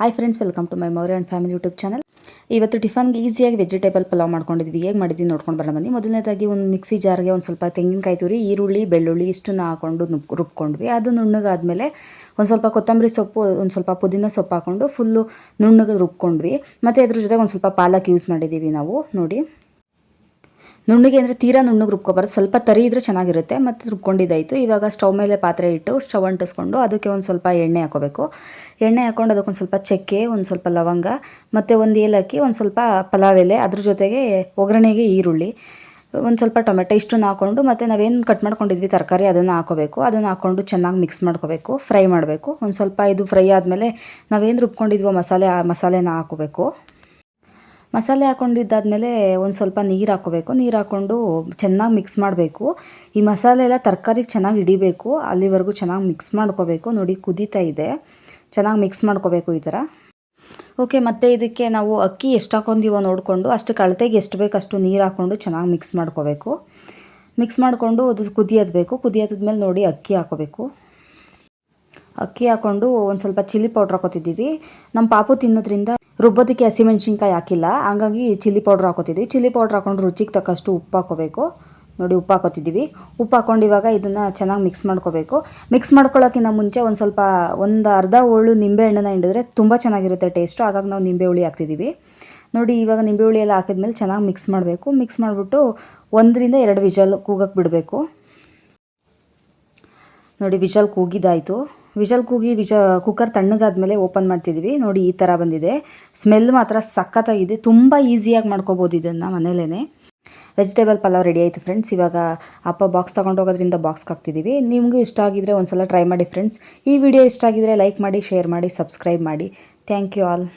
Hi friends, welcome to my Maurya and family YouTube channel. ಇವತ್ತು ಟಿಫನ್ಗೆ ಈಸಿಯಾಗಿ ವೆಜಿಟೇಬಲ್ ಪಲಾವ್ ಮಾಡ್ಕೊಂಡಿದ್ವಿ. ಹೇಗೆ ಮಾಡಿದ್ವಿ ನೋಡ್ಕೊಂಡು ಬರೋಣ ಬನ್ನಿ. ಮೊದಲನೇದಾಗಿ ಒಂದು ಮಿಕ್ಸಿ ಜಾರ್ಗೆ ಒಂದು ಸ್ವಲ್ಪ ತೆಂಗಿನಕಾಯಿ ತುರಿ, ಈರುಳ್ಳಿ, ಬೆಳ್ಳುಳ್ಳಿ ಇಷ್ಟನ್ನು ಹಾಕೊಂಡು ರುಬ್ಕೊಂಡ್ವಿ. ಅದು ನುಣ್ಣಗಾದ್ಮೇಲೆ ಒಂದು ಸ್ವಲ್ಪ ಕೊತ್ತಂಬರಿ ಸೊಪ್ಪು, ಒಂದು ಸ್ವಲ್ಪ ಪುದೀನ ಸೊಪ್ಪು ಹಾಕ್ಕೊಂಡು ಫುಲ್ಲು ನುಣ್ಣಗೆ ರುಬ್ಕೊಂಡ್ವಿ. ಮತ್ತು ಅದ್ರ ಜೊತೆಗೆ ಒಂದು ಸ್ವಲ್ಪ ಪಾಲಕ್ ಯೂಸ್ ಮಾಡಿದ್ದೀವಿ ನಾವು. ನೋಡಿ, ನುಣ್ಣಗೆ ಅಂದರೆ ತೀರಾ ನುಣ್ಣಗೆ ರುಬ್ಕೊಬಾರ್ದು, ಸ್ವಲ್ಪ ತರಿ ಇದ್ದರೆ ಚೆನ್ನಾಗಿರುತ್ತೆ. ಮತ್ತು ರುಬ್ಕೊಂಡಿದ್ದಾಯಿತು. ಇವಾಗ ಸ್ಟವ್ ಮೇಲೆ ಪಾತ್ರೆ ಇಟ್ಟು ಸ್ಟವ್ ಅಂಟಿಸ್ಕೊಂಡು ಅದಕ್ಕೆ ಒಂದು ಸ್ವಲ್ಪ ಎಣ್ಣೆ ಹಾಕೋಬೇಕು. ಎಣ್ಣೆ ಹಾಕ್ಕೊಂಡು ಅದಕ್ಕೊಂದು ಸ್ವಲ್ಪ ಚಕ್ಕೆ, ಒಂದು ಸ್ವಲ್ಪ ಲವಂಗ ಮತ್ತು ಒಂದು ಏಲಕ್ಕಿ, ಒಂದು ಸ್ವಲ್ಪ ಪಲಾವ್ ಎಲೆ, ಅದ್ರ ಜೊತೆಗೆ ಒಗ್ಗರಣೆಗೆ ಈರುಳ್ಳಿ, ಒಂದು ಸ್ವಲ್ಪ ಟೊಮೆಟೊ ಇಷ್ಟನ್ನು ಹಾಕ್ಕೊಂಡು ಮತ್ತು ನಾವೇನು ಕಟ್ ಮಾಡ್ಕೊಂಡಿದ್ವಿ ತರಕಾರಿ ಅದನ್ನು ಹಾಕೋಬೇಕು. ಅದನ್ನು ಹಾಕ್ಕೊಂಡು ಚೆನ್ನಾಗಿ ಮಿಕ್ಸ್ ಮಾಡ್ಕೋಬೇಕು, ಫ್ರೈ ಮಾಡಬೇಕು. ಒಂದು ಸ್ವಲ್ಪ ಇದು ಫ್ರೈ ಆದಮೇಲೆ ನಾವೇನು ರುಬ್ಕೊಂಡಿದ್ವೋ ಮಸಾಲೆ, ಆ ಮಸಾಲೆನ ಹಾಕೋಬೇಕು. ಮಸಾಲೆ ಹಾಕ್ಕೊಂಡಿದ್ದಾದಮೇಲೆ ಒಂದು ಸ್ವಲ್ಪ ನೀರು ಹಾಕ್ಕೋಬೇಕು. ನೀರು ಹಾಕ್ಕೊಂಡು ಚೆನ್ನಾಗಿ ಮಿಕ್ಸ್ ಮಾಡಬೇಕು. ಈ ಮಸಾಲೆ ಎಲ್ಲ ತರಕಾರಿಗೆ ಚೆನ್ನಾಗಿ ಹಿಡಿಬೇಕು, ಅಲ್ಲಿವರೆಗೂ ಚೆನ್ನಾಗಿ ಮಿಕ್ಸ್ ಮಾಡ್ಕೋಬೇಕು. ನೋಡಿ, ಕುದೀತಾ ಇದೆ, ಚೆನ್ನಾಗಿ ಮಿಕ್ಸ್ ಮಾಡ್ಕೋಬೇಕು ಈ ಥರ. ಓಕೆ, ಮತ್ತು ಇದಕ್ಕೆ ನಾವು ಅಕ್ಕಿ ಎಷ್ಟು ಹಾಕ್ಕೊಂಡಿವೋ ನೋಡಿಕೊಂಡು ಅಷ್ಟು ಅಳತೆಗೆ ಎಷ್ಟು ಬೇಕು ಅಷ್ಟು ನೀರು ಹಾಕ್ಕೊಂಡು ಚೆನ್ನಾಗಿ ಮಿಕ್ಸ್ ಮಾಡ್ಕೋಬೇಕು. ಮಿಕ್ಸ್ ಮಾಡಿಕೊಂಡು ಅದು ಕುದಿಯೋದ್ಬೇಕು. ಕುದಿಯೋದ್ಮೇಲೆ ನೋಡಿ ಅಕ್ಕಿ ಹಾಕ್ಕೋಬೇಕು. ಅಕ್ಕಿ ಹಾಕ್ಕೊಂಡು ಒಂದು ಸ್ವಲ್ಪ ಚಿಲ್ಲಿ ಪೌಡ್ರ್ ಹಾಕೋತಿದ್ದೀವಿ. ನಮ್ಮ ಪಾಪು ತಿನ್ನೋದ್ರಿಂದ ರುಬ್ಬೋದಕ್ಕೆ ಹಸಿಮೆಣ್ಸಿನ್ಕಾಯಿ ಹಾಕಿಲ್ಲ, ಹಂಗಾಗಿ ಚಿಲ್ಲಿ ಪೌಡ್ರ್ ಹಾಕೋತಿದ್ವಿ. ಚಿಲ್ಲಿ ಪೌಡ್ರ್ ಹಾಕ್ಕೊಂಡು ರುಚಿಗೆ ತಕ್ಕಷ್ಟು ಉಪ್ಪು ಹಾಕೋಬೇಕು. ನೋಡಿ, ಉಪ್ಪು ಹಾಕೋತಿದ್ದೀವಿ. ಉಪ್ಪು ಹಾಕ್ಕೊಂಡು ಇವಾಗ ಇದನ್ನು ಚೆನ್ನಾಗಿ ಮಿಕ್ಸ್ ಮಾಡ್ಕೋಬೇಕು. ಮಿಕ್ಸ್ ಮಾಡ್ಕೊಳ್ಳೋಕ್ಕಿಂತ ಮುಂಚೆ ಒಂದು ಅರ್ಧ ಹೋಳು ನಿಂಬೆ ಹಣ್ಣನ್ನು ಹಿಂಡಿದ್ರೆ ತುಂಬ ಚೆನ್ನಾಗಿರುತ್ತೆ ಟೇಸ್ಟು. ಹಾಗಾಗಿ ನಾವು ನಿಂಬೆ ಹುಳಿ ಹಾಕ್ತಿದ್ದೀವಿ. ನೋಡಿ, ಇವಾಗ ನಿಂಬೆ ಹುಳಿ ಎಲ್ಲ ಹಾಕಿದ್ಮೇಲೆ ಚೆನ್ನಾಗಿ ಮಿಕ್ಸ್ ಮಾಡಬೇಕು. ಮಿಕ್ಸ್ ಮಾಡಿಬಿಟ್ಟು 1 ರಿಂದ 2 ವಿಷಲ್ ಕೂಗಕ್ಕೆ ಬಿಡಬೇಕು. ನೋಡಿ, ವಿಷಲ್ ಕೂಗಿದಾಯಿತು. ವಿಷಲ್ ಕೂಗಿ ಕುಕ್ಕರ್ ತಣ್ಣಗಾದ್ಮೇಲೆ ಓಪನ್ ಮಾಡ್ತಿದ್ವಿ. ನೋಡಿ, ಈ ಥರ ಬಂದಿದೆ. ಸ್ಮೆಲ್ ಮಾತ್ರ ಸಖತ್ತಾಗಿದೆ. ತುಂಬ ಈಸಿಯಾಗಿ ಮಾಡ್ಕೋಬೋದು ಇದನ್ನು ಮನೇಲೇ. ವೆಜಿಟೇಬಲ್ ಪಲಾವ್ ರೆಡಿ ಆಯಿತು ಫ್ರೆಂಡ್ಸ್. ಇವಾಗ ಅಪ್ಪ ಬಾಕ್ಸ್ ತೊಗೊಂಡೋಗೋದ್ರಿಂದ ಬಾಕ್ಸ್ಗೆ ಹಾಕ್ತಿದ್ದೀವಿ. ನಿಮಗೂ ಇಷ್ಟ ಆಗಿದ್ರೆ ಒಂದು ಸಲ ಟ್ರೈ ಮಾಡಿ ಫ್ರೆಂಡ್ಸ್. ಈ ವಿಡಿಯೋ ಇಷ್ಟ ಆಗಿದ್ರೆ ಲೈಕ್ ಮಾಡಿ, ಶೇರ್ ಮಾಡಿ, ಸಬ್ಸ್ಕ್ರೈಬ್ ಮಾಡಿ. Thank you all.